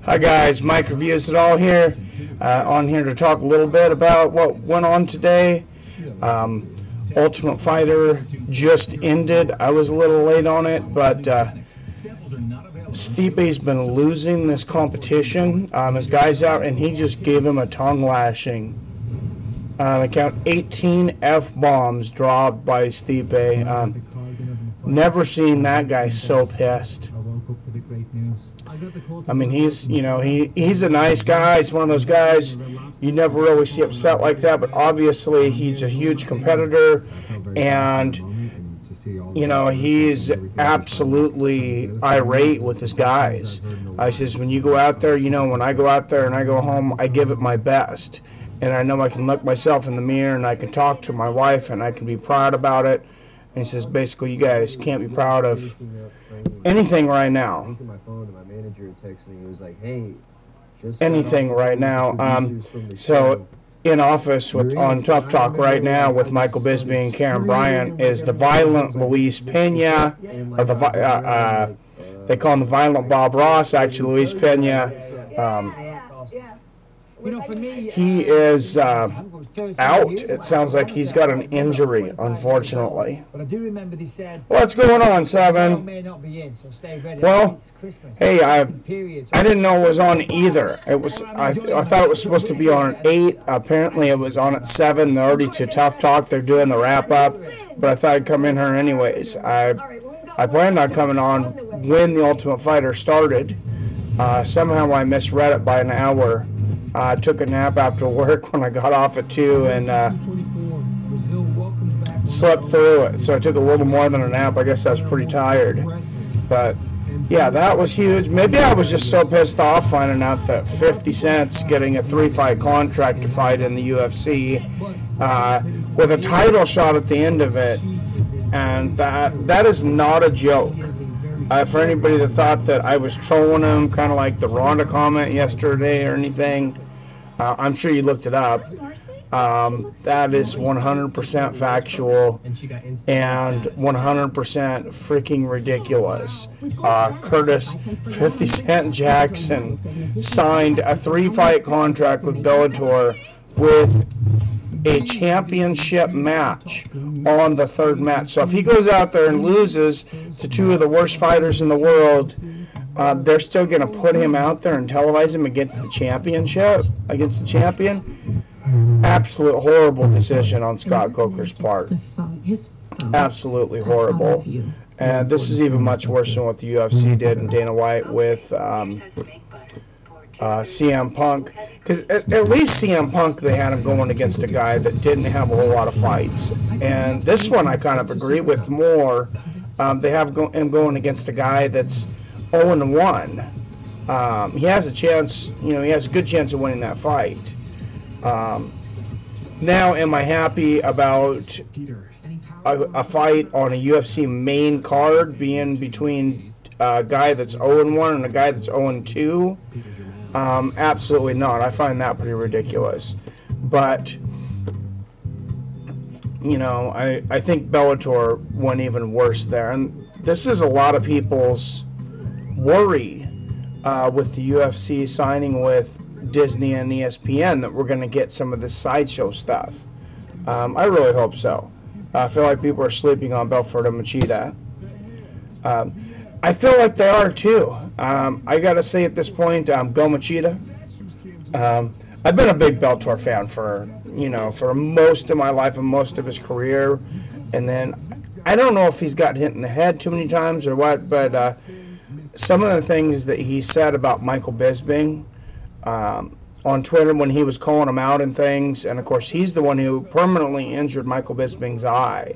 Hi guys, Mike Reviews It All here. On here to talk a little bit about what went on today. Ultimate Fighter just ended. I was a little late on it, but Stipe's been losing this competition. His guy's out, and he just gave him a tongue lashing. I count 18 F-bombs dropped by Stipe. Never seen that guy so pissed. I mean, he's a nice guy. He's one of those guys you never really see upset like that, but obviously he's a huge competitor, and he's absolutely irate with his guys. He says, when you go out there, when I go out there and I go home, I give it my best, and I know I can look myself in the mirror and I can talk to my wife and I can be proud about it. And he says, basically, you guys can't be proud of anything right now. Anything right now. So in office on Tough Talk right now with Michael Bisping and Karen Bryant is the violent Luis Pena, or they call him the violent Bob Ross. Actually, Luis Pena. He is out. It sounds like he's got an injury, unfortunately. But I do remember they said, what's going on, Seven? Well, hey, I didn't know it was on either. It was I thought it was supposed to be on at 8. Apparently, it was on at 7. They're already to Tough Talk. They're doing the wrap up, but I thought I'd come in here anyways. I planned on coming on when the Ultimate Fighter started. Somehow I misread it by an hour. I took a nap after work when I got off at 2 and slept through it. So I took a little more than a nap. I guess I was pretty tired. But yeah, that was huge. Maybe I was just so pissed off finding out that 50 Cent's getting a 3-fight contract to fight in the UFC with a title shot at the end of it. And that is not a joke. For anybody that thought that I was trolling him, kind of like the Ronda comment yesterday or anything, I'm sure you looked it up. That is 100% factual and 100% freaking ridiculous. Curtis 50 Cent Jackson signed a 3-fight contract with Belfort with a championship match on the 3rd match. So if he goes out there and loses to 2 of the worst fighters in the world, they're still going to put him out there and televise him against the championship, against the champion. Absolute horrible decision on Scott Coker's part. Absolutely horrible. And this is even much worse than what the UFC did and Dana White with CM Punk, because at least CM Punk, they had him going against a guy that didn't have a whole lot of fights, and this one I kind of agree with more. They have him going against a guy that's 0-1. He has a chance, he has a good chance of winning that fight. Now, am I happy about a fight on a UFC main card being between a guy that's 0-1 and a guy that's 0-2? Absolutely not. I find that pretty ridiculous. But, I think Bellator went even worse there. And this is a lot of people's worry with the UFC signing with Disney and ESPN that we're going to get some of this sideshow stuff. I really hope so. I feel like people are sleeping on Belfort and Machida. I feel like they are too. I gotta say at this point, go Machida. I've been a big Belfort fan for most of my life and most of his career, and then I don't know if he's got hit in the head too many times or what, but some of the things that he said about Michael Bisping on Twitter when he was calling him out and things, and of course he's the one who permanently injured Michael Bisping's eye.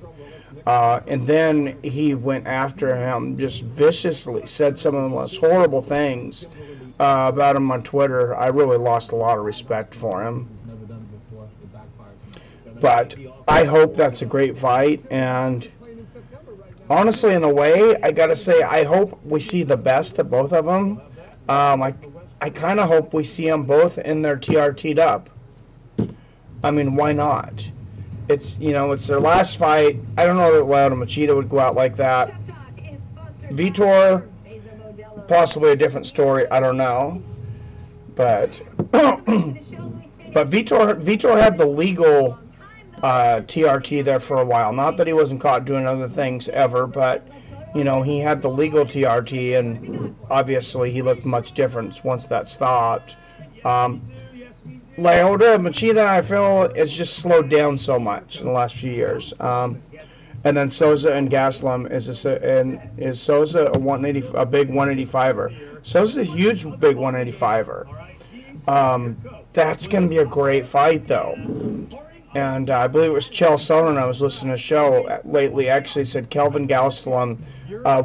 And then he went after him just viciously, said some of the most horrible things about him on Twitter. I really lost a lot of respect for him. But I hope that's a great fight. And honestly, in a way, I got to say, I hope we see the best of both of them. I kind of hope we see them both in their TRT'd up. I mean, why not? It's their last fight. I don't know that Lyoto Machida would go out like that. Vitor, possibly a different story. I don't know. But but Vitor had the legal TRT there for a while. Not that he wasn't caught doing other things ever, but you know, he had the legal TRT, and obviously he looked much different once that stopped. Machida, I feel, has just slowed down so much in the last few years. And then Souza and Gastelum is Souza a big 185er. Souza's a huge big 185er. That's going to be a great fight, though. And I believe it was Chael Sonnen, I was listening to a show lately, actually said Kelvin Gastelum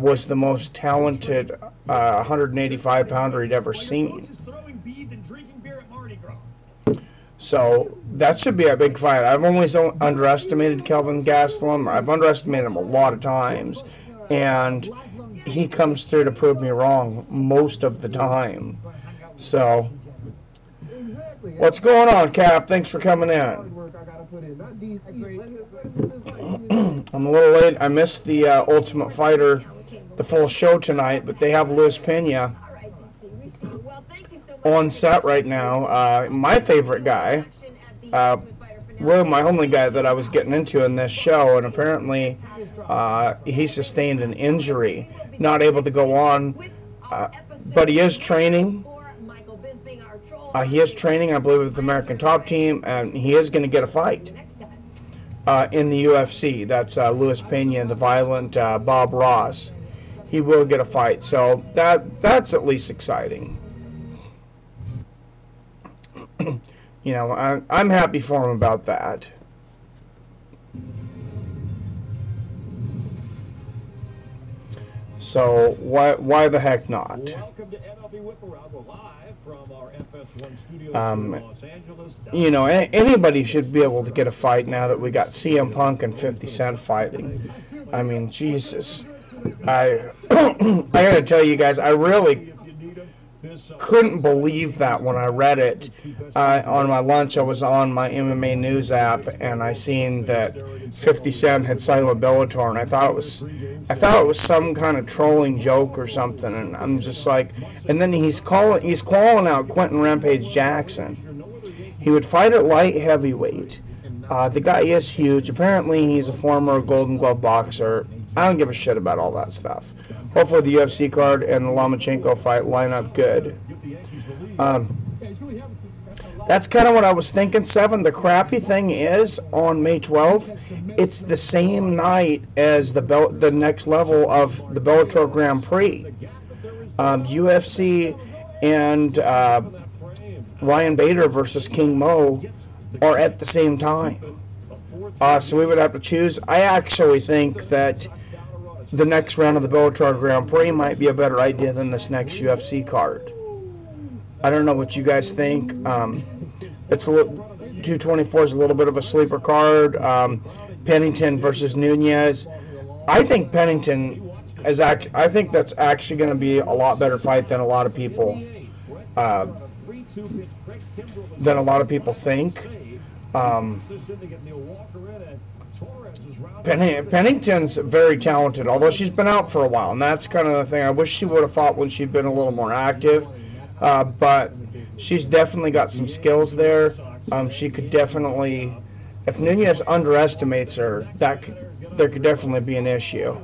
was the most talented 185-pounder he'd ever seen. So that should be a big fight. I've always underestimated Kelvin Gastelum. I've underestimated him a lot of times, and he comes through to prove me wrong most of the time. So, what's going on, Cap? Thanks for coming in. I'm a little late. I missed the Ultimate Fighter, the full show tonight, but they have Luis Pena on set right now. My favorite guy, really my only guy that I was getting into in this show, and apparently he sustained an injury, not able to go on, but he is training. He is training, I believe, with the American Top Team, and he is going to get a fight in the UFC. That's Luis Pena and the Violent Bob Ross. He will get a fight, so that's at least exciting. You know, I'm happy for him about that. So why the heck not? You know, anybody should be able to get a fight now that we got CM Punk and 50 Cent fighting. I mean, Jesus. I gotta tell you guys, I really couldn't believe that when I read it. On my lunch, I was on my MMA news app, and I seen that 50 Cent had signed with Bellator, and I thought it was some kind of trolling joke or something. And I'm just like, and then he's calling out Quentin Rampage Jackson. He would fight at light heavyweight. The guy is huge. Apparently, he's a former Golden Glove boxer. I don't give a shit about all that stuff. Hopefully the UFC card and the Lomachenko fight line up good. That's kind of what I was thinking, Seven. The crappy thing is, on May 12th, it's the same night as the next level of the Bellator Grand Prix. UFC and Ryan Bader versus King Mo are at the same time. So we would have to choose. I actually think that the next round of the Bellator Grand Prix might be a better idea than this next UFC card. I don't know what you guys think. It's a little 224 is a little bit of a sleeper card. Pennington versus Nunez. I think Pennington is I think that's actually going to be a lot better fight than a lot of people think. Pennington's very talented, although she's been out for a while, and that's kind of the thing. I wish she would have fought when she'd been a little more active, but she's definitely got some skills there. She could definitely, if Nunez underestimates her, there could definitely be an issue.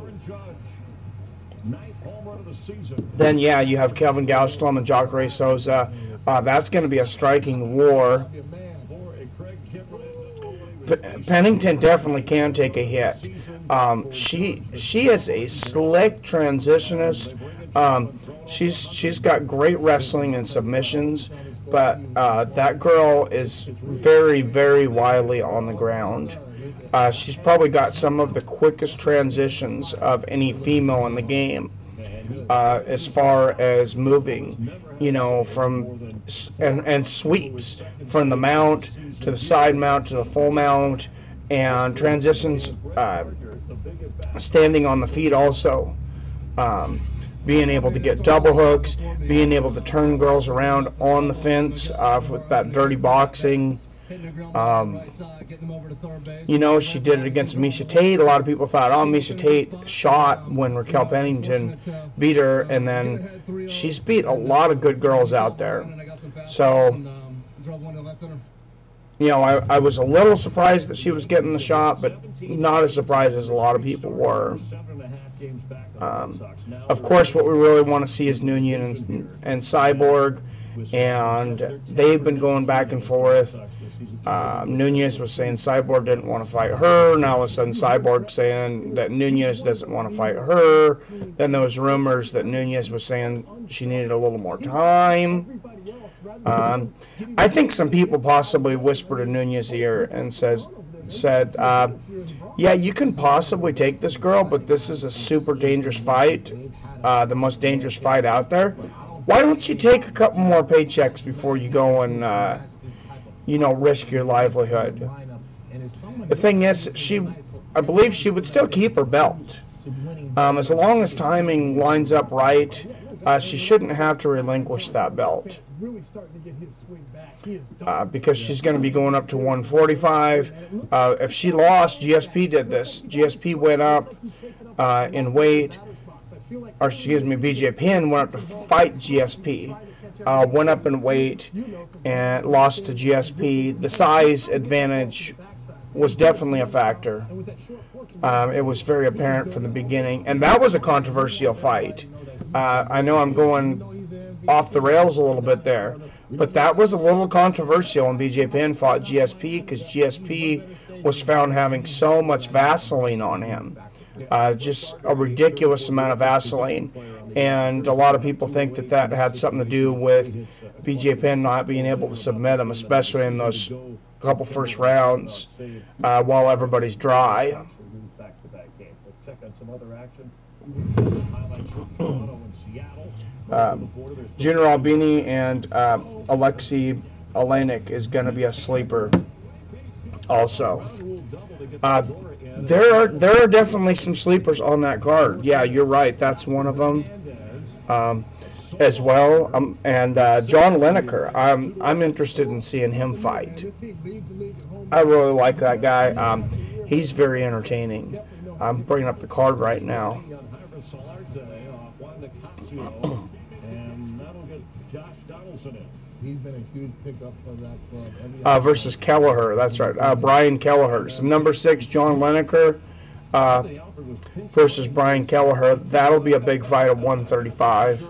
Then, yeah, you have Kelvin Gastelum and Jacare Souza. That's going to be a striking war. Pennington definitely can take a hit. She is a slick transitionist. She's got great wrestling and submissions, but that girl is very, very wily on the ground. She's probably got some of the quickest transitions of any female in the game, as far as moving, you know, from and sweeps from the mount to the side mount to the full mount, and transitions standing on the feet also. Being able to get double hooks, being able to turn girls around on the fence with that dirty boxing. You know, she did it against Miesha Tate. A lot of people thought, oh, Miesha Tate shot when Raquel Pennington beat her, and then she's beat a lot of good girls out there. So, you know, I was a little surprised that she was getting the shot, but not as surprised as a lot of people were. Of course, what we really want to see is Nunez and Cyborg, and they've been going back and forth. Nunez was saying Cyborg didn't want to fight her. Now all of a sudden Cyborg saying that Nunez doesn't want to fight her. Then there was rumors that Nunez was saying she needed a little more time. I think some people possibly whispered in Nunez's ear and said, yeah, you can possibly take this girl, but this is a super dangerous fight, the most dangerous fight out there. Why don't you take a couple more paychecks before you go and you know, risk your livelihood? The thing is, I believe she would still keep her belt. As long as timing lines up right, she shouldn't have to relinquish that belt. Because she's going to be going up to 145. If she lost, GSP did this. GSP went up in weight, or excuse me, BJ Penn went up to fight GSP. Went up in weight and lost to GSP. The size advantage was definitely a factor. It was very apparent from the beginning, and that was a controversial fight. I know I'm going off the rails a little bit there, but that was a little controversial when BJ Penn fought GSP because GSP was found having so much Vaseline on him. Just a ridiculous amount of Vaseline. And a lot of people think that that had something to do with BJ Penn not being able to submit him, especially in those couple first rounds while everybody's dry. Junior Albini and Alexei Olenek is going to be a sleeper also. There are definitely some sleepers on that card. Yeah, you're right. That's one of them as well. And John Lineker, I'm interested in seeing him fight. I really like that guy. He's very entertaining. I'm bringing up the card right now. He's been a huge pickup for that club. Versus Kelleher, that's right. Brian Kelleher. So number 6, John Lineker versus Brian Kelleher. That'll be a big fight at 135.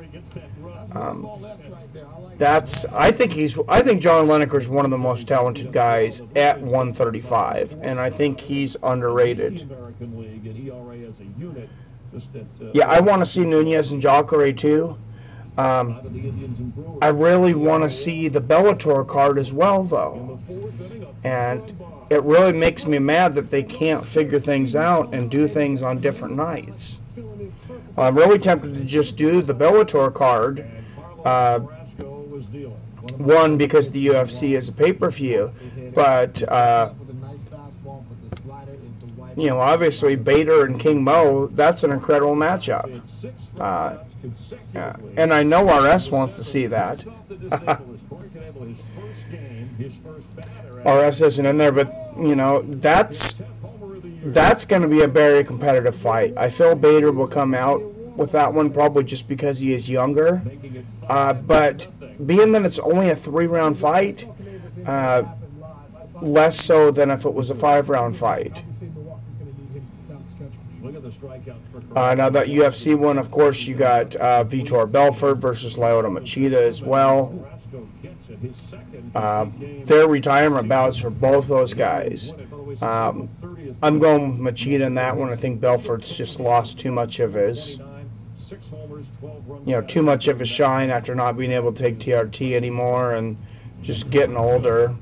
I think John Lineker is one of the most talented guys at 135, and I think he's underrated. Yeah, I want to see Nunez and Jacare too. I really want to see the Bellator card as well, though. And it really makes me mad that they can't figure things out and do things on different nights. I'm really tempted to just do the Bellator card. One, because the UFC is a pay-per-view, but you know, obviously Bader and King Mo, that's an incredible matchup. And I know RS wants to see that. RS isn't in there, but you know, that's going to be a very competitive fight. I feel Bader will come out with that one probably just because he is younger. But being that it's only a 3-round fight, less so than if it was a 5-round fight. Now that UFC one, of course, you got Vitor Belfort versus Lyoto Machida as well. Their retirement bouts for both those guys. I'm going with Machida in that one. I think Belfort's just lost too much of his, too much of his shine after not being able to take TRT anymore and just getting older.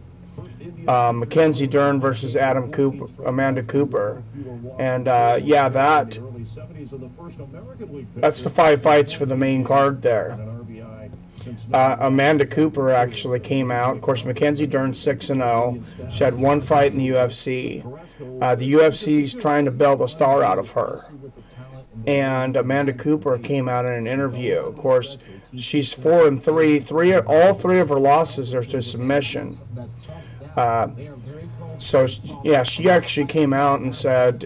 Mackenzie Dern versus Amanda Cooper. And yeah, that's the 5 fights for the main card there. Amanda Cooper actually came out. Of course, Mackenzie Dern 6-0. She had 1 fight in the UFC. The UFC's trying to build a star out of her. And Amanda Cooper came out in an interview. Of course, she's 4-3. All 3 of her losses are to submission. So yeah, she actually came out and said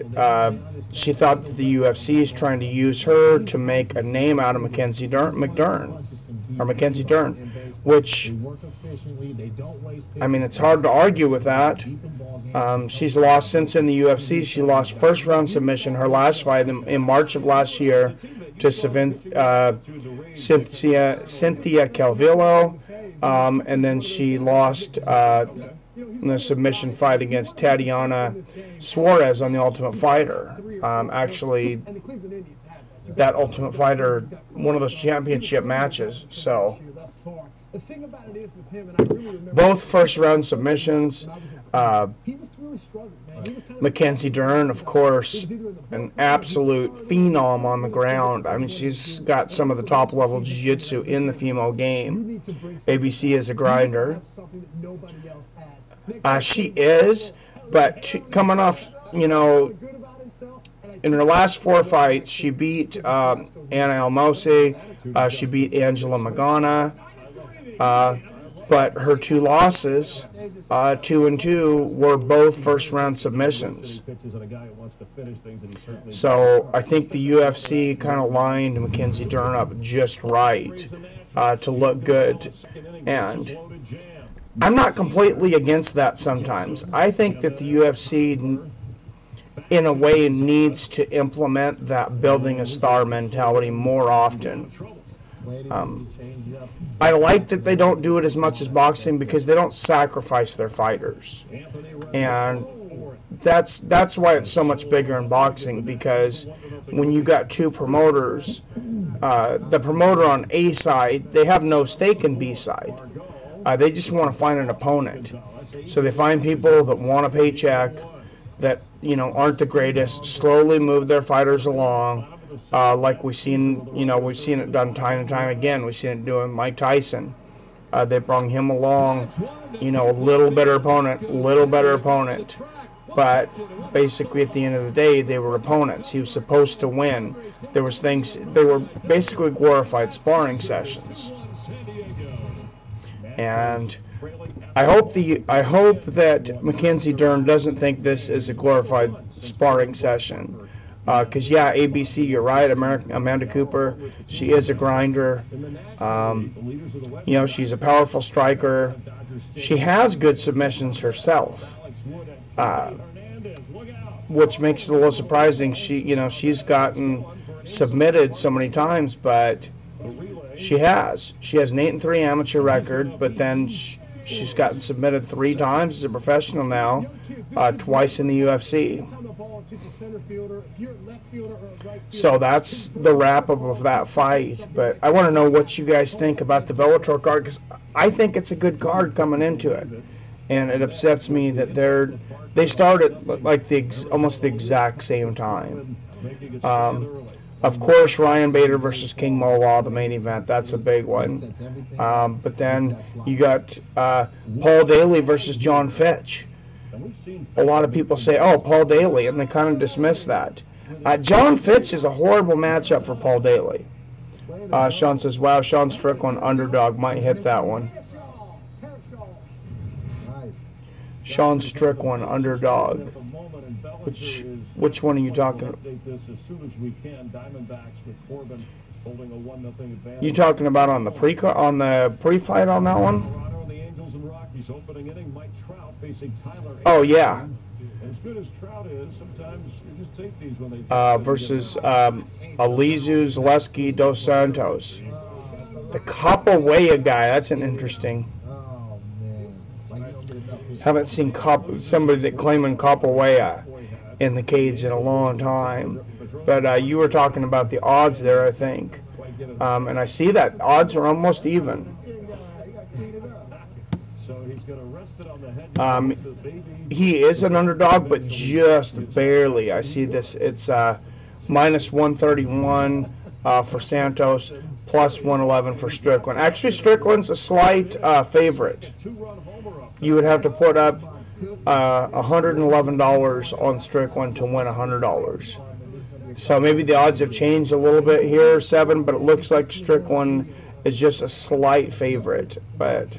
she thought that the UFC is trying to use her to make a name out of Mackenzie Dern, which, I mean, it's hard to argue with that. She's lost since in the UFC. She lost first round submission her last fight in March of last year to Cynthia Calvillo, and then she lost in the submission fight against Tatiana Suarez on the Ultimate Fighter. Actually, that Ultimate Fighter, one of those championship matches. So both first round submissions. Mackenzie Dern, of course, an absolute phenom on the ground. I mean, she's got some of the top level jiu-jitsu in the female game. ABC is a grinder. She is, but coming off, you know, in her last 4 fights, she beat Anna Almosi, she beat Angela Magana, but her 2 losses, 2-2, were both first-round submissions. So I think the UFC kind of lined Mackenzie Dern up just right to look good. And I'm not completely against that sometimes. I think that the UFC, in a way, needs to implement that building a star mentality more often. I like that they don't do it as much as boxing because they don't sacrifice their fighters. And that's why it's so much bigger in boxing, because when you got 2 promoters, the promoter on A side, they have no stake in B side. They just want to find an opponent. So they find people that want a paycheck, that, you know, aren't the greatest, slowly move their fighters along. Like we've seen it done time and time again. We've seen it doing Mike Tyson. They brought him along, you know, a little better opponent. But basically at the end of the day, they were opponents. He was supposed to win. There was things, they were basically glorified sparring sessions. And I hope that Mackenzie Dern doesn't think this is a glorified sparring session. Because, yeah, ABC, you're right, Amanda Cooper, she is a grinder. You know, she's a powerful striker. She has good submissions herself, which makes it a little surprising. She's gotten submitted so many times, but she has an 8-3 amateur record, but then she's gotten submitted 3 times as a professional now, twice in the UFC. So that's the wrap-up of that fight. But I want to know what you guys think about the Bellator card, because I think it's a good card coming into it. And it upsets me that they started like almost the exact same time. Of course, Ryan Bader versus King Mo Law, the main event. That's a big one. But then you got Paul Daley versus John Fitch. A lot of people say, oh, Paul Daley, and they kind of dismiss that. John Fitch is a horrible matchup for Paul Daley. Sean says, wow, Sean Strickland, underdog, might hit that one. Sean Strickland, underdog. Which one are you talking about? You talking about on the pre-fight on that one? Oh yeah. Versus Alizu Zaleski dos Santos. The Capoeira guy, that's an interesting. Haven't seen somebody that claiming Capoeira in the cage in a long time. But you were talking about the odds there, I think. And I see that odds are almost even. He is an underdog, but just barely. I see this. It's minus 131 for Santos, plus 111 for Strickland. Actually, Strickland's a slight favorite. You would have to put up $111 on Strickland to win $100. So maybe the odds have changed a little bit here, 7, but it looks like Strickland is just a slight favorite. But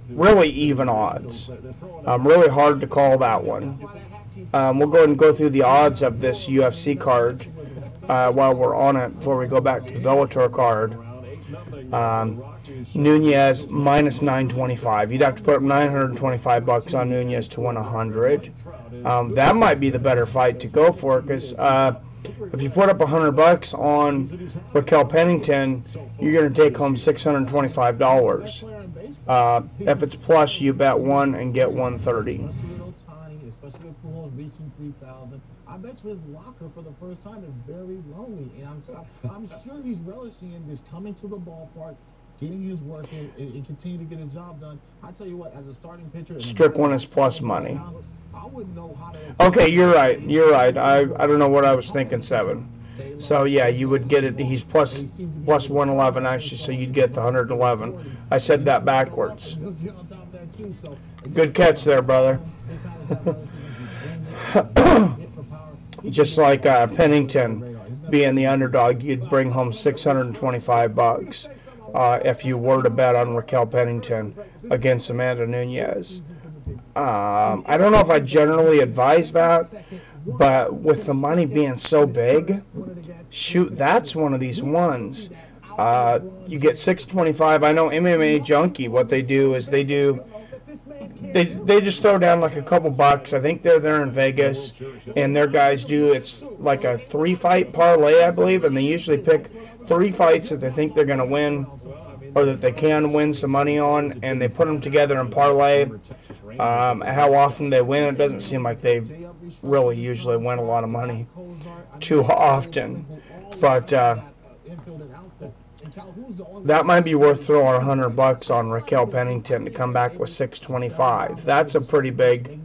really even odds. Really hard to call that one. We'll go ahead and go through the odds of this UFC card while we're on it before we go back to the Bellator card. Nunez minus 925. You'd have to put up 925 bucks on Nunez to win 100. That might be the better fight to go for, because if you put up 100 bucks on Raquel Pennington, you're going to take home $625. If it's plus, you bet one and get 130. I bet you his locker for the first time is very lonely, and I'm sure he's relishing in this, coming to the ballpark, getting his work in, and continue to get his job done. I tell you what, as a starting pitcher, Strickland is plus money. I wouldn't know how to. Okay, you're right. You're right. I don't know what I was thinking. 7. So yeah, you would get it. He's plus 111 actually, so you'd get the 111. I said that backwards. Good catch there, brother. Just like Pennington being the underdog, you'd bring home 625 bucks if you were to bet on Raquel Pennington against Amanda Nunez. I don't know if I generally advise that, but with the money being so big, shoot, that's one of these ones. You get 625. I know MMA Junkie, what they do is they just throw down like a couple bucks. I think they're there in Vegas, and their guys do, it's like a 3-fight parlay, I believe, and they usually pick 3 fights that they think they're going to win or that they can win some money on, and they put them together in parlay. How often they win, it doesn't seem like they really usually win a lot of money too often, but that might be worth throwing 100 bucks on Raquel Pennington to come back with 625. That's a pretty big,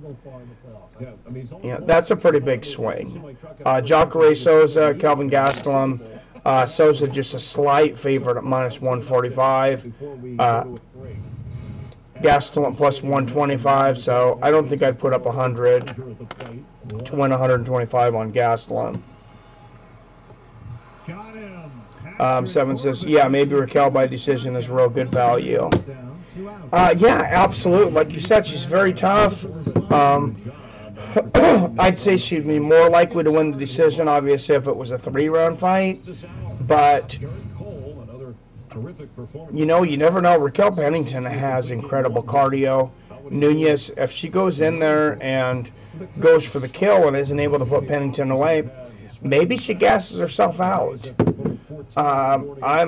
that's a pretty big swing. Jacare Souza, Kelvin Gastelum. Souza just a slight favorite at minus 145. Gastelum plus 125. So I don't think I'd put up 100 to win 125 on Gastelum. 7 says, yeah, maybe Raquel by decision is real good value. Yeah, absolutely. Like you said, she's very tough. I'd say she'd be more likely to win the decision, obviously, if it was a 3-round fight. But, you know, you never know. Raquel Pennington has incredible cardio. Nunez, if she goes in there and goes for the kill and isn't able to put Pennington away, maybe she gasses herself out. I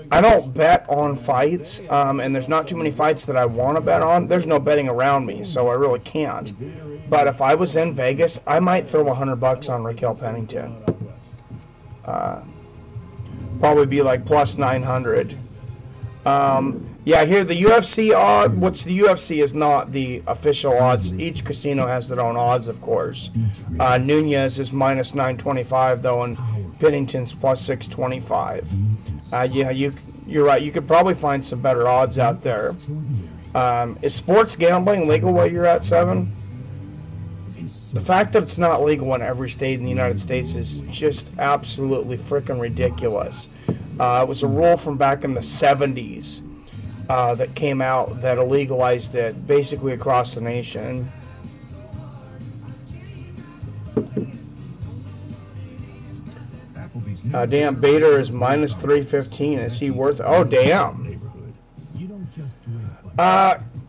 don't bet on fights, and there's not too many fights that I want to bet on. There's no betting around me, so I really can't. But if I was in Vegas, I might throw 100 bucks on Raquel Pennington. Probably be like plus 900. Yeah, here the UFC odd. What's the UFC is not the official odds. Each casino has their own odds, of course. Nunez is minus 925 though, and Pennington's plus 625. Yeah, you're right. You could probably find some better odds out there. Is sports gambling legal where you're at, 7? The fact that it's not legal in every state in the United States is just absolutely freaking ridiculous. It was a rule from back in the 70s that came out that illegalized it basically across the nation. Damn, Bader is minus 315. Is he worth it? Oh, damn.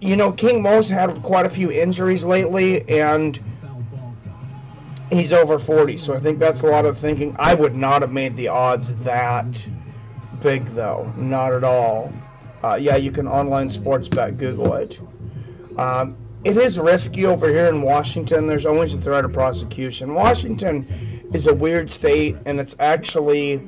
You know, King Mo's had quite a few injuries lately, and he's over 40, so I think that's a lot of thinking. I would not have made the odds that big, though. Not at all. Yeah, you can online sports bet. Google it. It is risky over here in Washington. There's always a threat of prosecution. Washington is a weird state, and it's actually,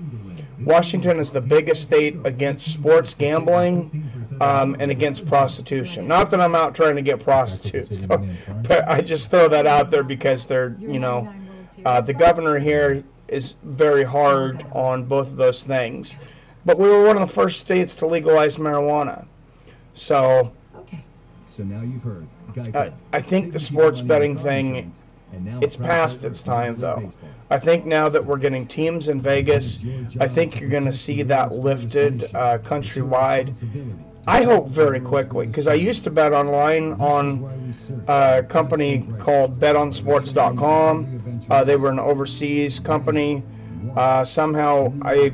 Washington is the biggest state against sports gambling and against prostitution. Not that I'm out trying to get prostitutes, but I just throw that out there because they're, you know, the governor here is very hard on both of those things. But we were one of the first states to legalize marijuana. So now you've heard. I think the sports betting thing, it's past its time, though. I think now that we're getting teams in Vegas, I think you're going to see that lifted countrywide. I hope very quickly, because I used to bet online on a company called betonsports.com. They were an overseas company. Somehow, I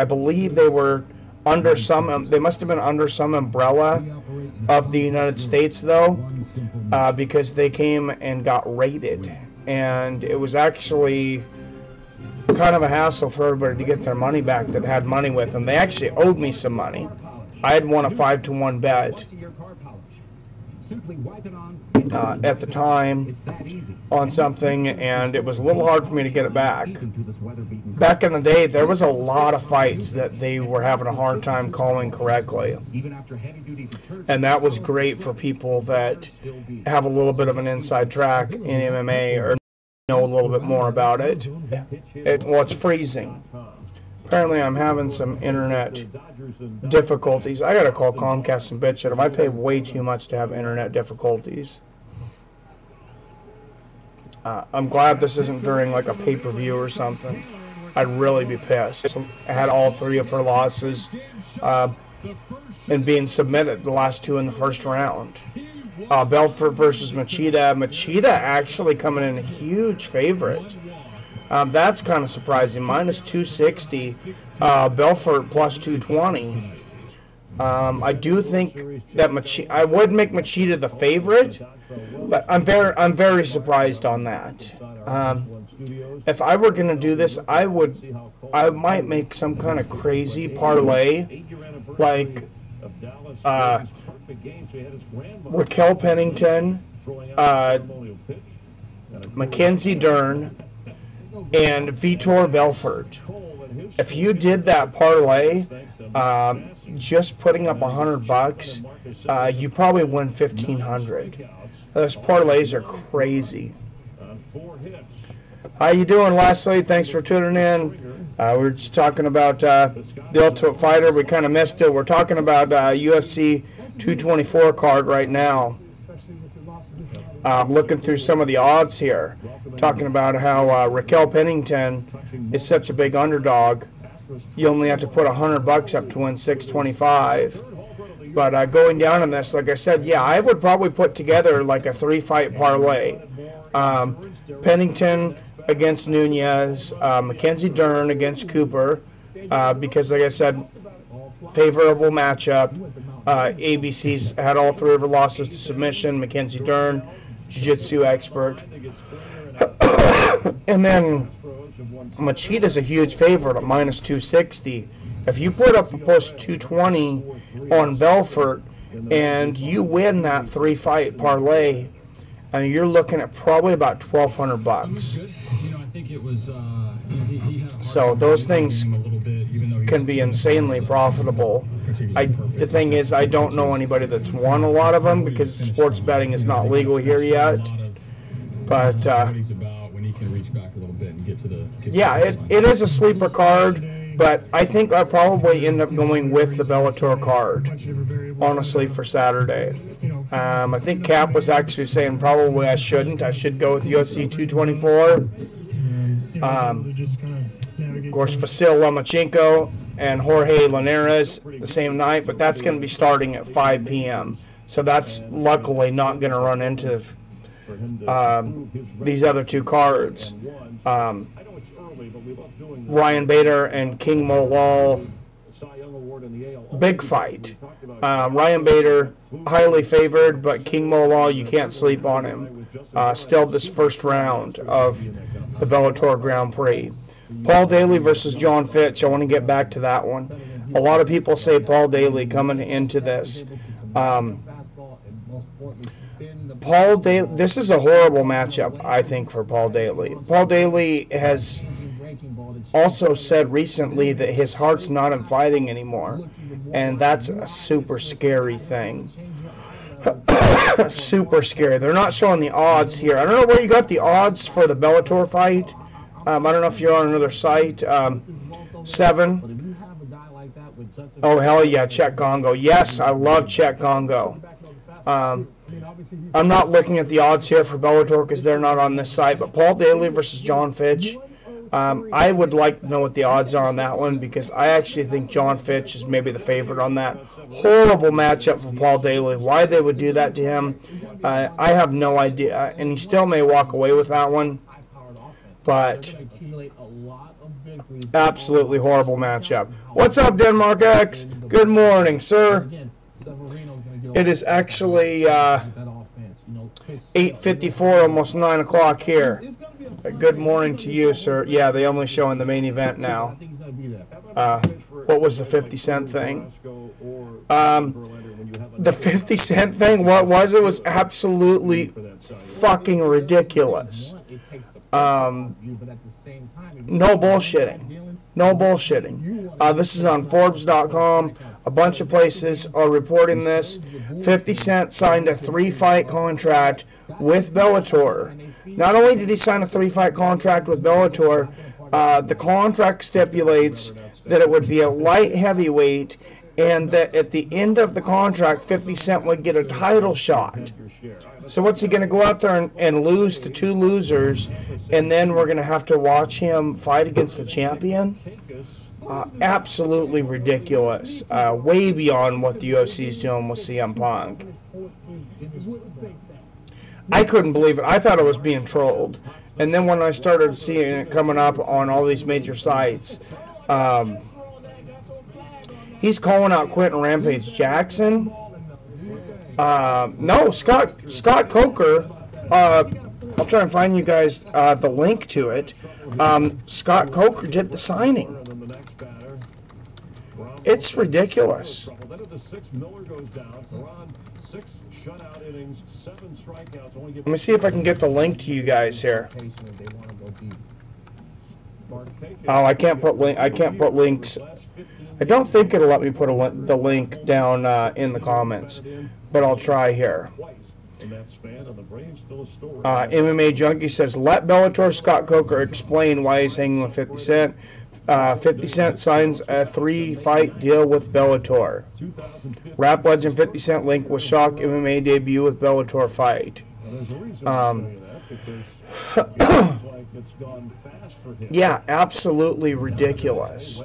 believe they were under some, they must have been under some umbrella of the United States, though, because they came and got raided. And it was actually kind of a hassle for everybody to get their money back that had money with them. They actually owed me some money. I had won a 5-to-1 bet at the time on something, and it was a little hard for me to get it back. Back in the day, there was a lot of fights that they were having a hard time calling correctly, and that was great for people that have a little bit of an inside track in MMA or know a little bit more about it. Well, it's freezing. Apparently, I'm having some internet difficulties. I gotta call Comcast and bitch at them. I pay way too much to have internet difficulties. I'm glad this isn't during like a pay-per-view or something. I'd really be pissed. I had all 3 of her losses and being submitted, the last 2 in the first round. Belfort versus Machida. Machida actually coming in a huge favorite. That's kind of surprising. Minus 260. Belfort plus 220. I do think that I would make Machida the favorite, but I'm very surprised on that. If I were going to do this, I might make some kind of crazy parlay, like Raquel Pennington, Mackenzie Dern, and Vitor Belfort. If you did that parlay, just putting up $100, you probably win $1,500. Those parlays are crazy. How you doing, Leslie? Thanks for tuning in. We were just talking about the Ultimate Fighter. We kind of missed it. We're talking about UFC 224 card right now. Looking through some of the odds here. Talking about how Raquel Pennington is such a big underdog. You only have to put $100 up to win $625. But going down on this, like I said, yeah, I would probably put together like a 3-fight parlay. Pennington against Nunez, Mackenzie Dern against Cooper, because like I said, favorable matchup. ABC's had all 3 of her losses to submission. Mackenzie Dern, jiu-jitsu expert. And then Machida's a huge favorite at minus 260. If you put up a plus 220 on Belfort and you win that 3-fight parlay, and you're looking at probably about $1,200. So those things can be insanely profitable. The thing is, I don't know anybody that's won a lot of them because sports betting is not legal here yet. But yeah, it is a sleeper card. But I think I'll probably end up going with the Bellator card, honestly, for Saturday. I think Cap was actually saying probably I shouldn't. I should go with UFC 224. Of course, Vasil Lomachenko and Jorge Linares the same night, but that's going to be starting at 5 p.m. So that's luckily not going to run into these other 2 cards. Ryan Bader and King Molal, big fight. Ryan Bader, highly favored, but King Molal, you can't sleep on him. Still this first round of the Bellator Grand Prix. Paul Daley versus John Fitch, I want to get back to that one. A lot of people say Paul Daley coming into this. Paul Daley, this is a horrible matchup, I think, for Paul Daley. Paul Daley has also said recently that his heart's not in fighting anymore, and that's a super scary thing. Super scary. They're not showing the odds here. I don't know where you got the odds for the Bellator fight. I don't know if you're on another site. 7. Oh, hell yeah, Czech Congo. Yes, I love Czech Congo. I'm not looking at the odds here for Bellator because they're not on this site, but Paul Daley versus John Fitch. I would like to know what the odds are on that one because I actually think John Fitch is maybe the favorite on that. Horrible matchup for Paul Daley. Why they would do that to him, I have no idea. And he still may walk away with that one. But Absolutely horrible matchup. What's up, Denmark X? Good morning, sir. It is actually 8:54, almost 9 o'clock here. Good morning to you, sir. Yeah, they only show in the main event now. What was the 50-cent thing? The 50-cent thing, what was it? Was absolutely fucking ridiculous. No bullshitting. No bullshitting. This is on Forbes.com. A bunch of places are reporting this. 50 Cent signed a 3-fight contract with Bellator. Not only did he sign a 3-fight contract with Bellator, the contract stipulates that it would be a light heavyweight, and that at the end of the contract, 50 Cent would get a title shot. So what's he going to go out there and lose to 2 losers, and then we're going to have to watch him fight against the champion? Absolutely ridiculous. Way beyond what the UFC is doing with CM Punk. I couldn't believe it. I thought it was being trolled. And then when I started seeing it coming up on all these major sites, he's calling out Quentin Rampage Jackson. No, Scott Coker. I'll try and find you guys the link to it. Scott Coker did the signing. It's ridiculous. Let me see if I can get the link to you guys here. Oh, I can't put links. I don't think it'll let me put the link down in the comments, but I'll try here. MMA Junkie says, let Bellator Scott Coker explain why he's hanging with 50 Cent. 50 Cent signs a 3-fight deal with Bellator. Rap legend 50 Cent link with shock MMA debut with Bellator fight. Yeah, absolutely ridiculous.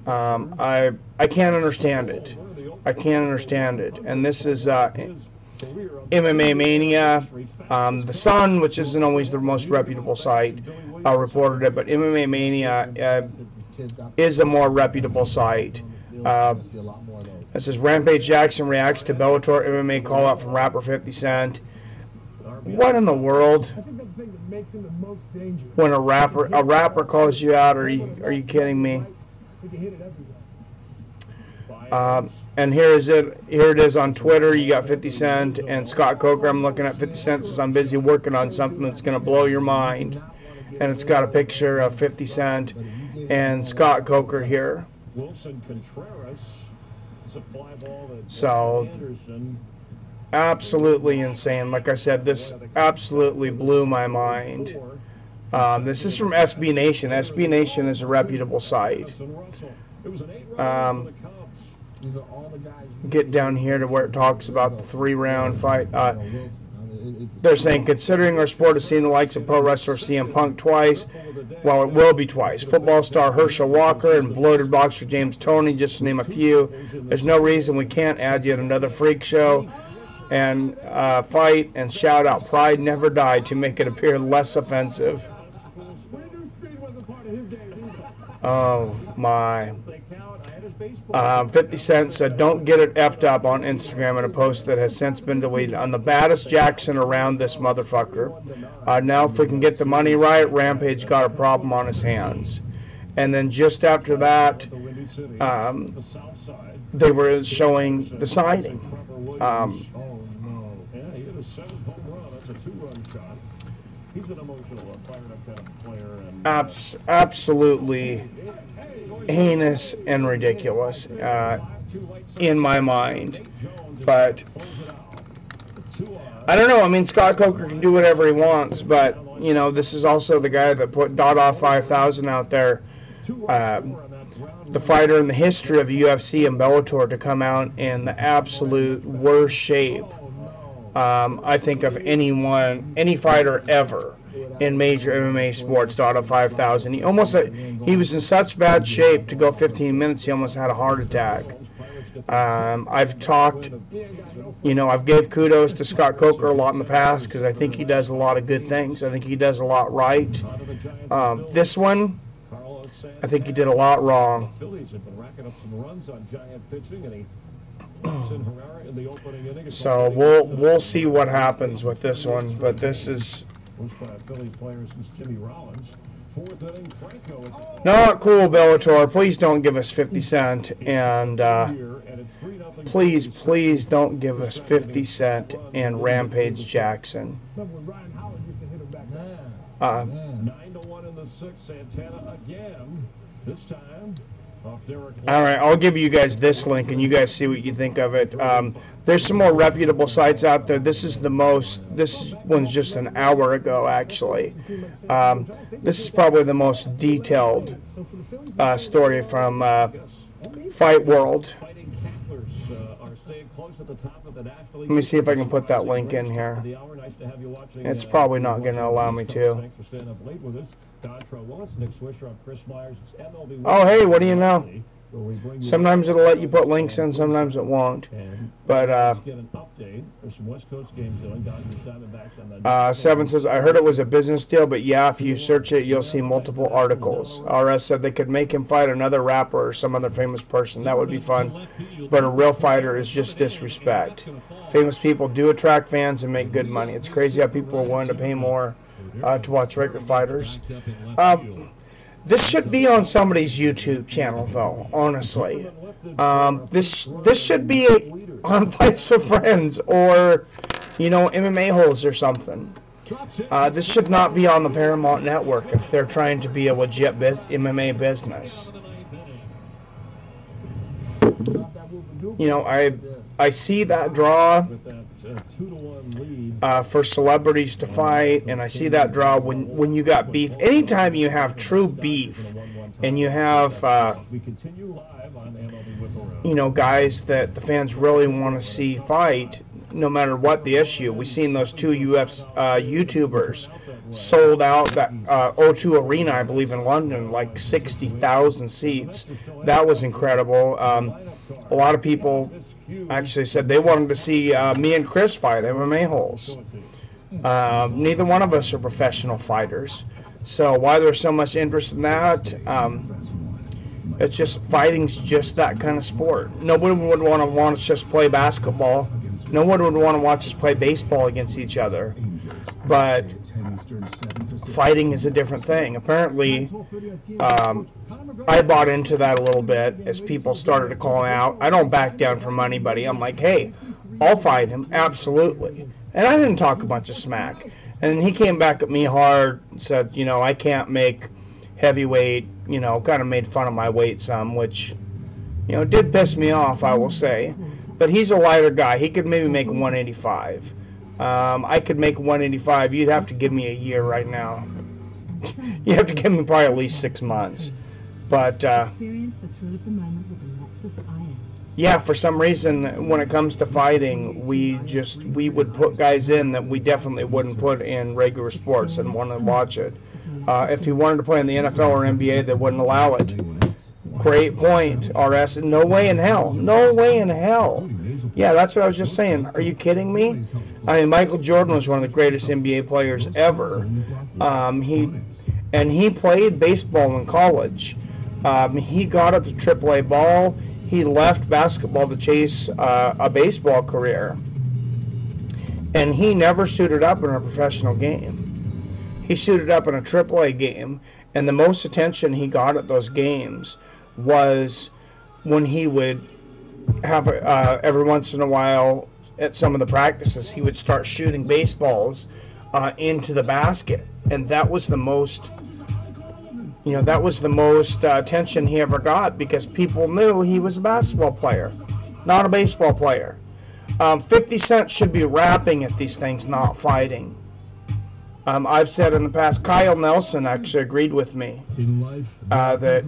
I can't understand it. I can't understand it. And this is MMA Mania. The Sun, which isn't always the most reputable site, reported it, but MMA Mania is a more reputable site. It says Rampage Jackson reacts to Bellator MMA call out from rapper 50 Cent. What in the world? When a rapper calls you out, are you kidding me? And here it is on Twitter. You got 50 Cent and Scott Coker. I'm looking at 50 Cent says, I'm busy working on something that's going to blow your mind. And it's got a picture of 50 Cent and Scott Coker here. So, absolutely insane. Like I said, this absolutely blew my mind. This is from SB Nation. SB Nation is a reputable site. Get down here to where it talks about the 3-round fight. They're saying, considering our sport has seen the likes of pro wrestler CM Punk twice, well, it will be twice. Football star Herschel Walker and bloated boxer James Toney, just to name a few. There's no reason we can't add yet another freak show and fight and shout out Pride Never Died to make it appear less offensive. Oh, my. 50 Cent said, don't get it effed up on Instagram in a post that has since been deleted. I'm the baddest Jackson around this motherfucker. Now if we can get the money right, Rampage got a problem on his hands. And then just after that, they were showing the signing. Absolutely heinous and ridiculous in my mind. But I don't know. I mean, Scott Coker can do whatever he wants, but you know, this is also the guy that put Dada 5000 out there, the fighter in the history of the UFC and Bellator, to come out in the absolute worst shape I think of any fighter ever in major MMA sports. Dada 5000. He was in such bad shape to go 15 minutes. He almost had a heart attack. I've talked, I've gave kudos to Scott Coker a lot in the past because I think he does a lot of good things. I think he does a lot right. This one, I think he did a lot wrong. Phillies have been racking up some runs on giant pitching, and he in the opening inning. So we'll see what happens with this one, but this is not cool, Bellator. Please don't give us 50 Cent, and please don't give us 50 Cent and Rampage Jackson. 9-1 in the sixth. Santana again. This time. All right, I'll give you guys this link, and you guys see what you think of it. There's some more reputable sites out there. This one's just an hour ago, actually. This is probably the most detailed story from Fight World. Let me see if I can put that link in here. It's probably not going to allow me to. Oh, hey, what do you know? Sometimes it'll let you put links in, sometimes it won't. But Seven says, I heard it was a business deal, but yeah, if you search it, you'll see multiple articles. RS said they could make him fight another rapper or some other famous person. That would be fun. But a real fighter is just disrespect. Famous people do attract fans and make good money. It's crazy how people are willing to pay more to watch regular fighters. This should be on somebody's YouTube channel, though, honestly. This should be on Fights with Friends or, you know, MMA Holes or something. This should not be on the Paramount Network if they're trying to be a legit MMA business. You know, I see that draw for celebrities to fight, and I see that draw when you got beef. Anytime you have true beef and you have you know, guys that the fans really want to see fight, no matter what the issue. We've seen those two YouTubers sold out that O2 Arena, I believe, in London, like 60,000 seats. That was incredible. A lot of people actually said they wanted to see me and Chris fight MMA Holes. Neither one of us are professional fighters, so why there's so much interest in that? It's just, fighting's just that kind of sport. Nobody would want to just play basketball. No one would want to watch us play baseball against each other. But fighting is a different thing. Apparently, I bought into that a little bit as people started to call out. I don't back down from anybody. I'm like, hey, I'll fight him, absolutely. And I didn't talk a bunch of smack. And he came back at me hard and said, you know, I can't make heavyweight, you know, kind of made fun of my weight some, which, you know, did piss me off, I will say. But he's a lighter guy. He could maybe make 185. I could make 185. You'd have to give me a year right now. You have to give me probably at least 6 months. But yeah, for some reason, when it comes to fighting, we would put guys in that we definitely wouldn't put in regular sports and want to watch it. If he wanted to play in the NFL or NBA, they wouldn't allow it. Great point, RS. No way in hell. No way in hell. Yeah, that's what I was just saying. Are you kidding me? I mean, Michael Jordan was one of the greatest NBA players ever. He played baseball in college. He got up to AAA ball. He left basketball to chase a baseball career. And he never suited up in a professional game. He suited up in a AAA game, and the most attention he got at those games was when he would have every once in a while at some of the practices, he would start shooting baseballs into the basket, and that was the most, you know, that was the most attention he ever got, because people knew he was a basketball player, not a baseball player. 50 Cent should be rapping at these things, not fighting. I've said in the past, Kyle Nelson actually agreed with me that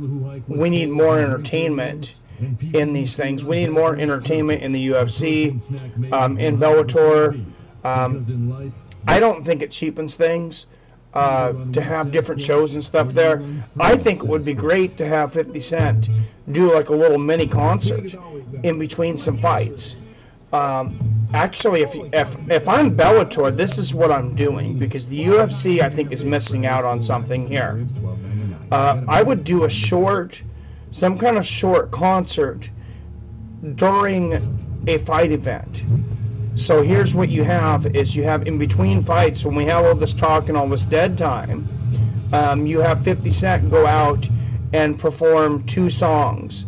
we need more entertainment in these things. We need more entertainment in the UFC, in Bellator. I don't think it cheapens things to have different shows and stuff there. I think it would be great to have 50 Cent do like a little mini concert in between some fights. Actually, if I'm Bellator, this is what I'm doing, because the UFC, I think, is missing out on something here. I would do some kind of short concert during a fight event. So here's what you have is you have in between fights, when we have all this talk and all this dead time, you have 50 Cent go out and perform 2 songs,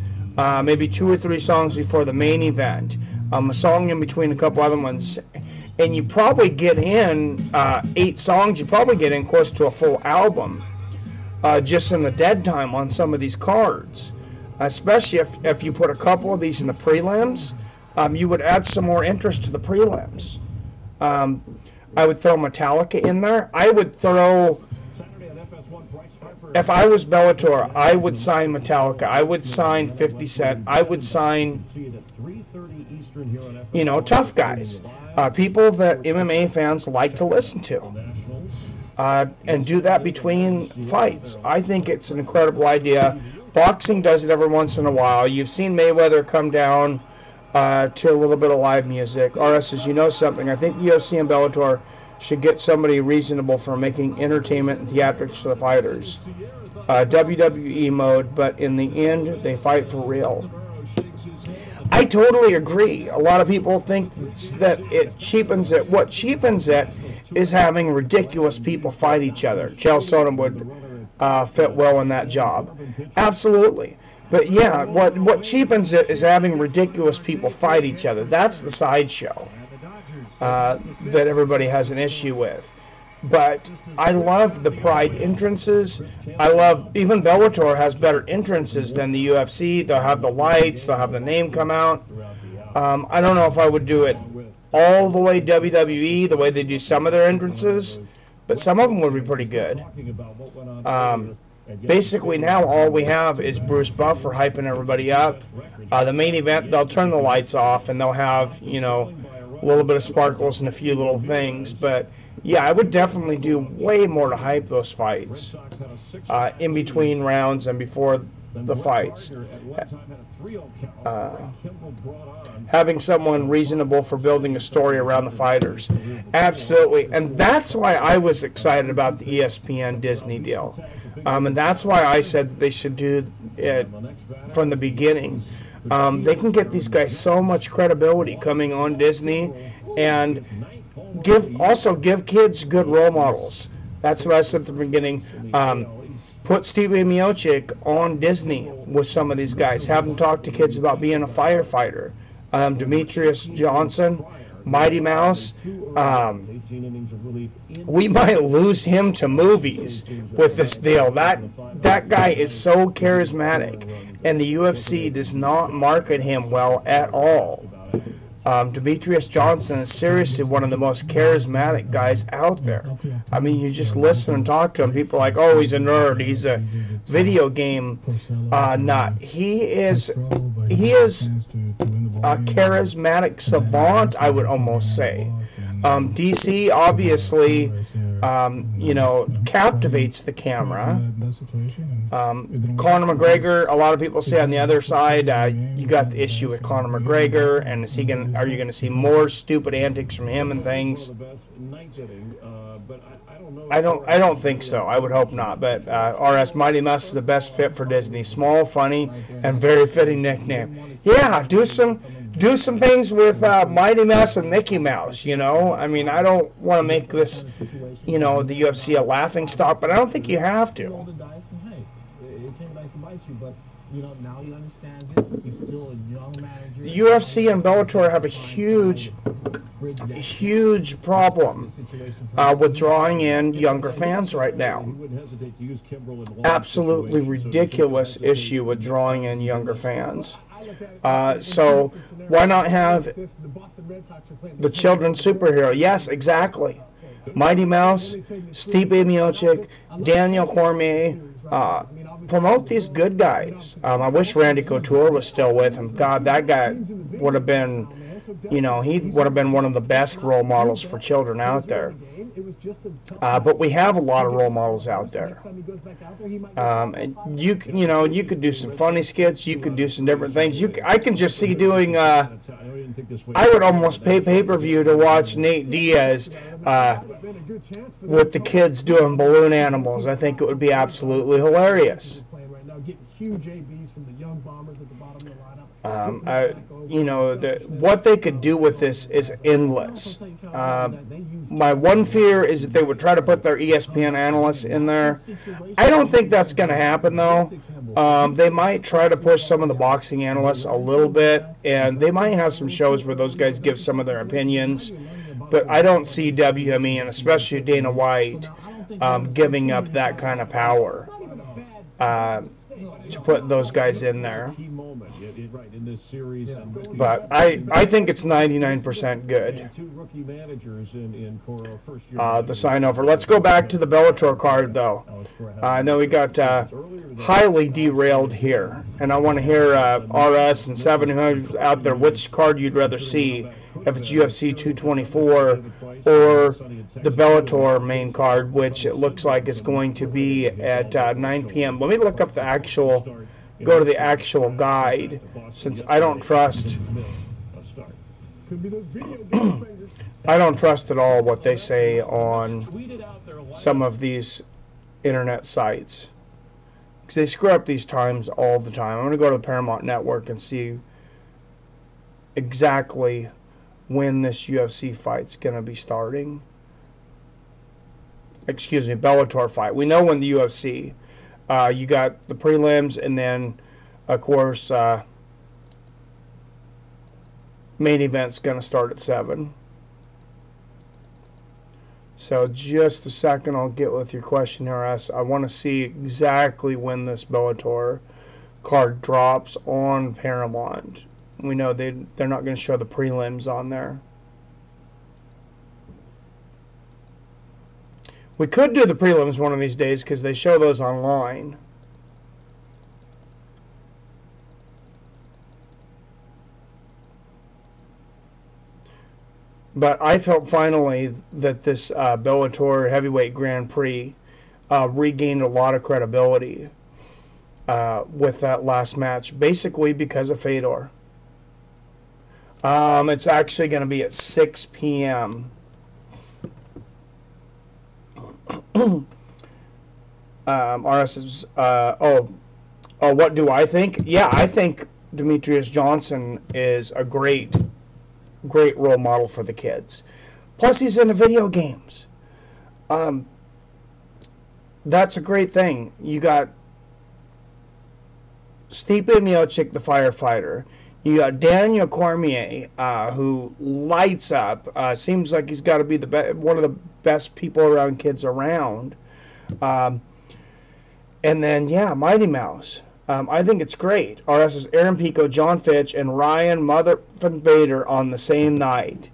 maybe 2 or 3 songs before the main event, a song in between a couple other ones, and you probably get in 8 songs, you probably get in close to a full album just in the dead time on some of these cards, especially if you put a couple of these in the prelims. You would add some more interest to the prelims. I would throw Metallica in there. I would throw, if I was Bellator, I would sign Metallica. I would sign 50 Cent. I would sign, tough guys. People that MMA fans like to listen to. And do that between fights. I think it's an incredible idea. Boxing does it every once in a while. You've seen Mayweather come down to a little bit of live music. RS, as you know something, I think UFC and Bellator should get somebody reasonable for making entertainment and theatrics for the fighters. WWE mode, but in the end, they fight for real. I totally agree. A lot of people think that it cheapens it. What cheapens it is having ridiculous people fight each other. Chael Sonnen would fit well in that job. Absolutely. But yeah, what cheapens it is having ridiculous people fight each other. That's the sideshow that everybody has an issue with. But I love the Pride entrances. I love, even Bellator has better entrances than the UFC. They'll have the lights, they'll have the name come out. I don't know if I would do it all the way WWE, the way they do some of their entrances, but some of them would be pretty good. Basically now all we have is Bruce Buffer hyping everybody up. The main event, they'll turn the lights off and they'll have, a little bit of sparkles and a few little things. But yeah, I would definitely do way more to hype those fights in between rounds and before the fights. Having someone reasonable for building a story around the fighters. Absolutely. And that's why I was excited about the ESPN Disney deal. And that's why I said that they should do it from the beginning. They can get these guys so much credibility coming on Disney, and give kids good role models. That's what I said at the beginning. Put Stipe Miocic on Disney with some of these guys. Have them talk to kids about being a firefighter. Demetrius Johnson, Mighty Mouse. We might lose him to movies with this deal. That guy is so charismatic, and the UFC does not market him well at all. Demetrius Johnson is seriously one of the most charismatic guys out there. I mean, you just listen and talk to him. People are like, oh, he's a nerd. He's a video game nut. He is a charismatic savant, I would almost say. DC obviously, captivates the camera. Conor McGregor, a lot of people say on the other side, you got the issue with Conor McGregor, and are you going to see more stupid antics from him and things? I don't think so. I would hope not. But RS Mighty Mouse is the best fit for Disney. Small, funny, and very fitting nickname. Yeah, do some things with Mighty Mouse and Mickey Mouse, I mean, I don't want to make this, the UFC a laughing stock, but I don't think you have to. It came back to bite you, but, now he understands it. He's still a young manager. The UFC and Bellator have a huge problem with drawing in younger fans right now. Absolutely ridiculous issue with drawing in younger fans. So why not have the children's superhero? Yes, exactly. Mighty Mouse, Stipe Miocic, Daniel Cormier. Promote these good guys. I wish Randy Couture was still with him. God, that guy would have been you know, he would have been one of the best role models for children out there. But we have a lot of role models out there. And you know, you could do some funny skits. You could do some different things. I can just see doing. I would almost pay pay-per-view to watch Nate Diaz with the kids doing balloon animals. I think it would be absolutely hilarious. Huge ABs from the young bombers at the bottom of the lineup. You know, what they could do with this is endless. My one fear is that they would try to put their ESPN analysts in there. I don't think that's going to happen, though. They might try to push some of the boxing analysts a little bit, and they might have some shows where those guys give some of their opinions. But I don't see WME, and especially Dana White, giving up that kind of power to put those guys in there. But I think it's 99% good. The sign over. Let's go back to the Bellator card, though. I know we got highly derailed here, and I want to hear RS and 700 out there which card you'd rather see, if it's UFC 224 or the Bellator main card, which it looks like is going to be at 9 p.m. Let me look up the actual, go to the actual guide, since I don't trust, I don't trust at all what they say on some of these internet sites, because they screw up these times all the time. I'm going to go to the Paramount Network and see exactly when this UFC fight's going to be starting. Excuse me, Bellator fight. We know when the UFC. You got the prelims, and then, of course, main event's going to start at 7. So just a second, I'll get with your question, RS. I want to see exactly when this Bellator card drops on Paramount. We know they're not going to show the prelims on there. We could do the prelims one of these days because they show those online. But I felt finally that this Bellator Heavyweight Grand Prix regained a lot of credibility with that last match, basically because of Fedor. It's actually going to be at 6 p.m. RS is, what do I think? Yeah, I think Demetrius Johnson is a great role model for the kids. Plus, he's in the video games. That's a great thing. You got Stipe Miocic, the firefighter. You got Daniel Cormier, who lights up. Seems like he's got to be one of the best people around kids around. And then, yeah, Mighty Mouse. I think it's great. RS is Aaron Pico, John Fitch, and Ryan Motherfucking Bader on the same night.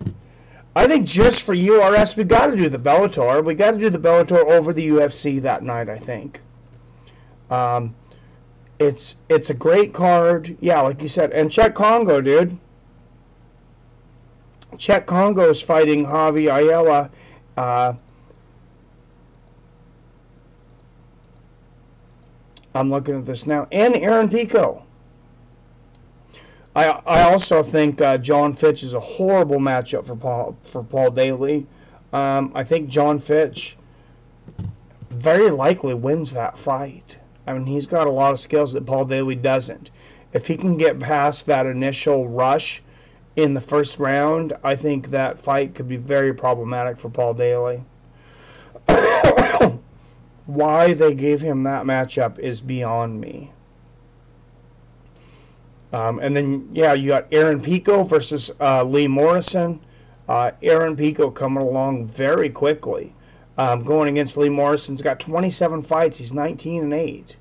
I think just for you, RS, we got to do the Bellator. We got to do the Bellator over the UFC that night, I think. It's a great card. Yeah, like you said. And Czech Congo, dude. Czech Congo is fighting Javi Ayala. I'm looking at this now. And Aaron Pico. I also think John Fitch is a horrible matchup for Paul Daley. I think John Fitch very likely wins that fight. I mean, he's got a lot of skills that Paul Daley doesn't. If he can get past that initial rush in the first round, I think that fight could be very problematic for Paul Daley. Why they gave him that matchup is beyond me. And then, yeah, you got Aaron Pico versus Lee Morrison. Aaron Pico coming along very quickly. Going against Lee Morrison's got 27 fights. He's 19-8.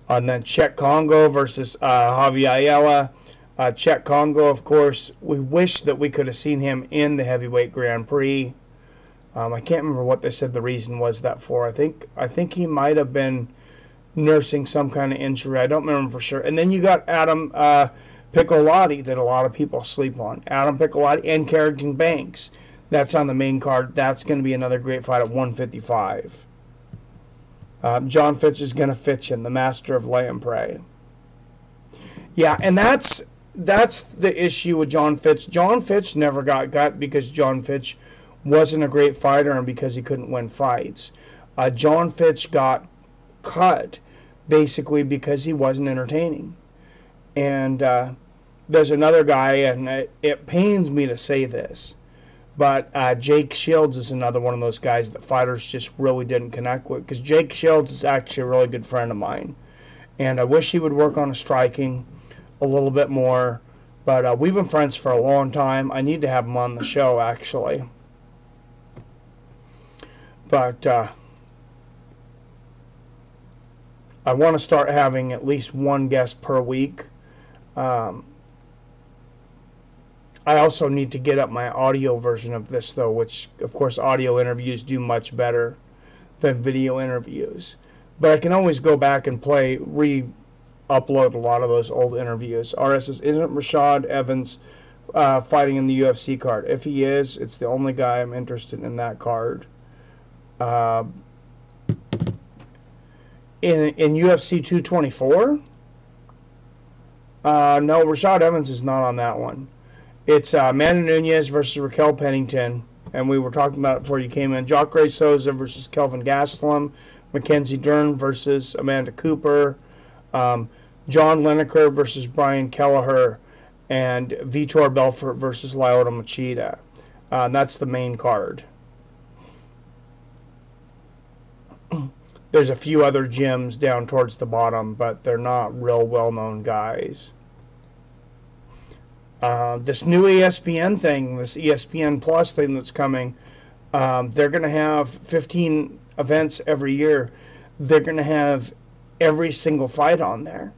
And then Czech Congo versus Javi Ayala. Czech Congo, of course, we wish that we could have seen him in the Heavyweight Grand Prix. I can't remember what they said the reason was that for. I think he might have been nursing some kind of injury. I don't remember for sure. And then you got Adam Piccolotti that a lot of people sleep on. Adam Piccolotti and Carrington Banks. That's on the main card. That's going to be another great fight at 155. John Fitch is going to Fitch him, the master of lay and pray. Yeah, and that's the issue with John Fitch. John Fitch never got because John Fitch wasn't a great fighter and because he couldn't win fights. John Fitch got cut basically because he wasn't entertaining. And there's another guy, and it pains me to say this, but Jake Shields is another one of those guys that fighters just really didn't connect with, because Jake Shields is actually a really good friend of mine. And I wish he would work on his striking a little bit more. But we've been friends for a long time. I need to have him on the show, actually. But I want to start having at least one guest per week. I also need to get up my audio version of this, though, which, of course, audio interviews do much better than video interviews. But I can always go back and re-upload a lot of those old interviews. RS says, isn't Rashad Evans fighting in the UFC card? If he is, it's the only guy I'm interested in that card. In UFC 224? No, Rashad Evans is not on that one. It's Amanda Nunez versus Raquel Pennington, and we were talking about it before you came in. Jacare Souza versus Kelvin Gastelum, Mackenzie Dern versus Amanda Cooper, John Lineker versus Brian Kelleher, and Vitor Belfort versus Lyoto Machida. That's the main card. There's a few other gyms down towards the bottom, but they're not real well-known guys. This new ESPN thing, this ESPN Plus thing that's coming, they're going to have 15 events every year. They're going to have every single fight on there.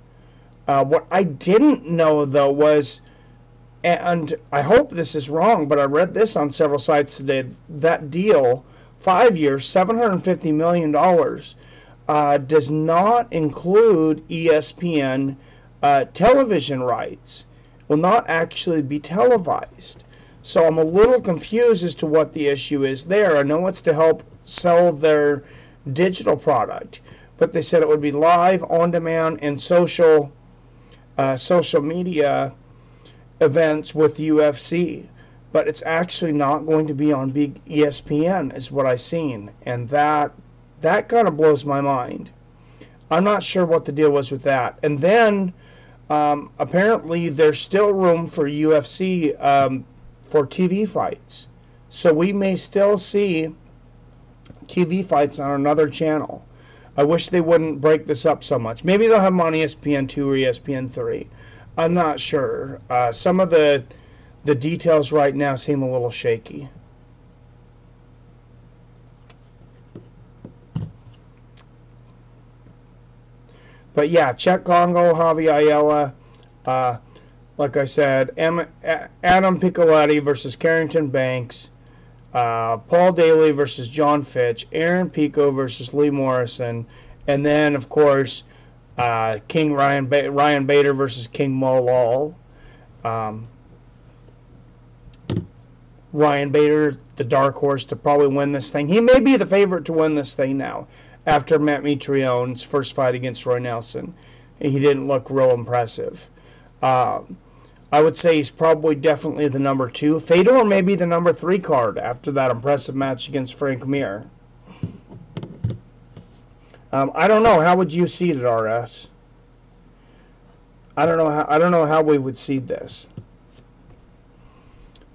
What I didn't know, though, was, and I hope this is wrong, but I read this on several sites today, that deal, 5 years, $750 million, does not include ESPN television rights. Will not actually be televised. So I'm a little confused as to what the issue is there. I know it's to help sell their digital product, but they said it would be live, on demand, and social media events with UFC. But it's actually not going to be on big ESPN, is what I've seen, and that kind of blows my mind. I'm not sure what the deal was with that. And then apparently there's still room for UFC for TV fights. So we may still see TV fights on another channel. I wish they wouldn't break this up so much. Maybe they'll have them on ESPN2 or ESPN3. I'm not sure. Some of the details right now seem a little shaky. But yeah, Czech Congo, Javi Ayala, like I said, Adam Piccolotti versus Carrington Banks, Paul Daley versus John Fitch, Aaron Pico versus Lee Morrison, and then, of course, King Ryan Bader versus King Mo Lawal. Ryan Bader, the dark horse to probably win this thing. He may be the favorite to win this thing now, after Matt Mitrione's first fight against Roy Nelson. He didn't look real impressive. I would say he's probably definitely the number 2. Fedor may be the number 3 card after that impressive match against Frank Mir. I don't know. How would you seed it, RS? I don't know how we would seed this.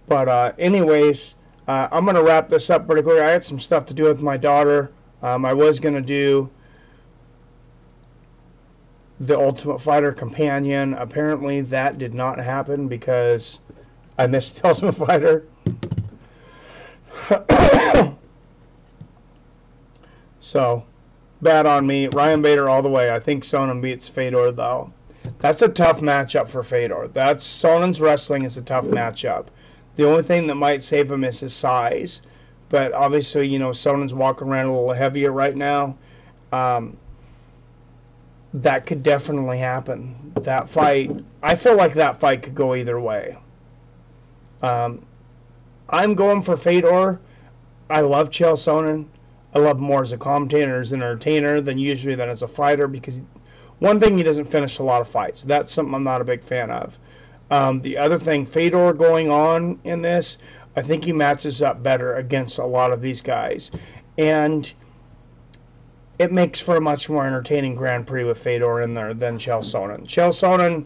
But anyways, I'm going to wrap this up pretty quick. I had some stuff to do with my daughter. I was going to do the Ultimate Fighter companion. Apparently that did not happen because I missed the Ultimate Fighter. So, bad on me. Ryan Bader all the way. I think Sonnen beats Fedor, though. That's a tough matchup for Fedor. Sonnen's wrestling is a tough matchup. The only thing that might save him is his size. But obviously, Sonnen's walking around a little heavier right now. that could definitely happen. That fight, I feel like that fight could go either way. I'm going for Fedor. I love Chael Sonnen. I love him more as a commentator, as an entertainer than as a fighter, because one thing, he doesn't finish a lot of fights. That's something I'm not a big fan of. The other thing, Fedor going on in this, I think he matches up better against a lot of these guys. And it makes for a much more entertaining Grand Prix with Fedor in there than Chael Sonnen. Chael Sonnen,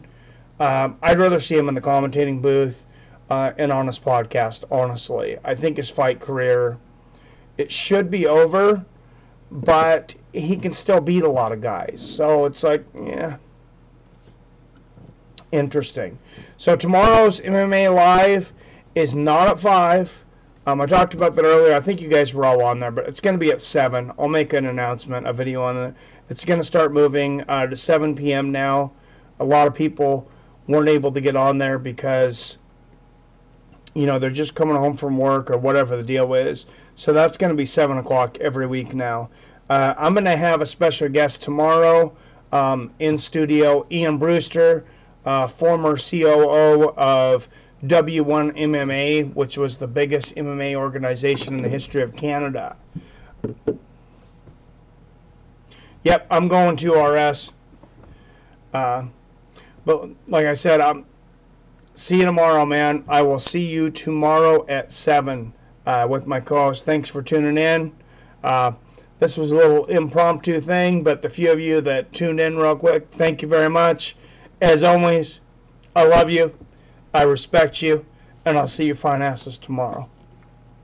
I'd rather see him in the commentating booth and on his podcast, honestly. I think his fight career, it should be over, but he can still beat a lot of guys. So it's like, yeah, interesting. So tomorrow's MMA Live is not at 5. I talked about that earlier. I think you guys were all on there, but it's going to be at 7. I'll make an announcement, a video on it. It's going to start moving to 7 p.m. now. A lot of people weren't able to get on there because, you know, they're just coming home from work or whatever the deal is. So that's going to be 7 o'clock every week now. I'm going to have a special guest tomorrow in studio, Ian Brewster, former COO of W1 MMA, which was the biggest MMA organization in the history of Canada. Yep, I'm going to RS. But like I said, see you tomorrow, man. I will see you tomorrow at 7 with my co-host. Thanks for tuning in. This was a little impromptu thing, but the few of you that tuned in real quick, thank you very much. As always, I love you. I respect you, and I'll see you fine asses tomorrow.